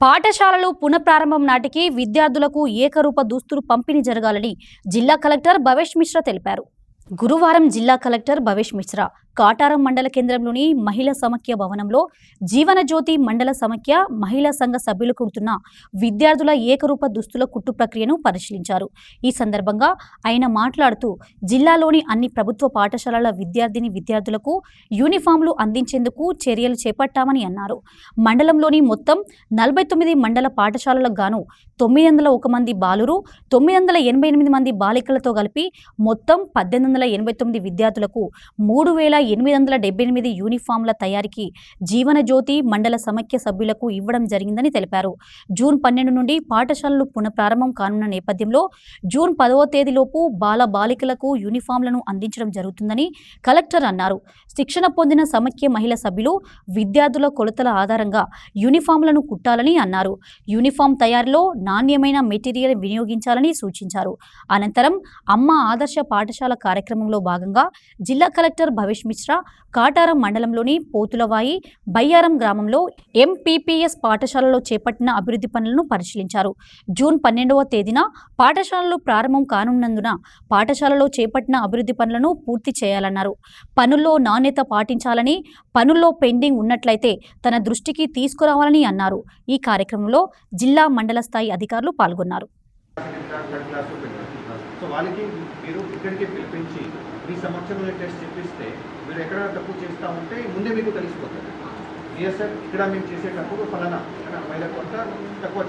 పాఠశాలలు పునఃప్రారంభం నాటికి విద్యార్థులకు ఏకరూప దుస్తులు పంపిణీ జరగాలని జిల్లా కలెక్టర్ భవేష్ మిశ్రా తెలిపారు. గురువారం జిల్లా కలెక్టర్ భవేష్ మిశ్రా కాటారం మండల కేంద్రంలోని మహిళా సమాఖ్య భవనంలో జీవనజ్యోతి మండల సమాఖ్య మహిళా సంఘ సభ్యులు కుడుతున్న విద్యార్థుల ఏకరూప దుస్తుల కుట్టు ప్రక్రియను పరిశీలించారు. ఈ సందర్భంగా ఆయన మాట్లాడుతూ జిల్లాలోని అన్ని ప్రభుత్వ పాఠశాలల విద్యార్థులకు యూనిఫామ్లు అందించేందుకు చర్యలు చేపట్టామని అన్నారు. మండలంలోని మొత్తం 49 మండల పాఠశాలలకు గాను 901 మంది బాలురు, 988 మంది బాలికలతో కలిపి మొత్తం 1889 విద్యార్థులకు 3878 యూనిఫామ్ల తయారీకి జీవనజ్యోతి మండల సమాఖ్య సభ్యులకు ఇవ్వడం జరిగిందని తెలిపారు. జూన్ 12 నుండి పాఠశాలలు పునఃప్రారంభం కానున్న నేపథ్యంలో జూన్ 10వ తేదీలోపు బాలికలకు యూనిఫామ్లను అందించడం జరుగుతుందని కలెక్టర్ అన్నారు. శిక్షణ పొందిన సమాఖ్య మహిళా సభ్యులు విద్యార్థుల కొలతల ఆధారంగా యూనిఫామ్లను కుట్టాలని అన్నారు. యూనిఫామ్ తయారీలో నాణ్యమైన మెటీరియల్ వినియోగించాలని సూచించారు. అనంతరం అమ్మ ఆదర్శ పాఠశాల కార్యక్రమంలో భాగంగా జిల్లా కలెక్టర్ భవేష్ మిశ్రా కాటారం మండలంలోని పోతులవాయి, బయ్యారం గ్రామంలో ఎంపీపీఎస్ పాఠశాలలో చేపట్టిన అభివృద్ధి పనులను పరిశీలించారు. జూన్ 12వ తేదీన పాఠశాలలు ప్రారంభం కానున్నందున పాఠశాలలో చేపట్టిన అభివృద్ధి పనులను పూర్తి చేయాలన్నారు. పనుల్లో నాణ్యత పాటించాలని, పనుల్లో పెండింగ్ ఉన్నట్లయితే తన దృష్టికి తీసుకురావాలని అన్నారు. ఈ కార్యక్రమంలో జిల్లా మండల స్థాయి అధికారులు పాల్గొన్నారు. సో వాళ్ళకి మీరు ఇక్కడికి పిలిపించి మీ సమక్షంలో టెస్ట్ చేపిస్తే మీరు ఎక్కడ తప్పు చేస్తూ ఉంటే ముందే మీకు తెలిసిపోతుంది. సార్ ఇక్కడ మేము చేసేటప్పుడు ఫలానా కొంత తక్కువ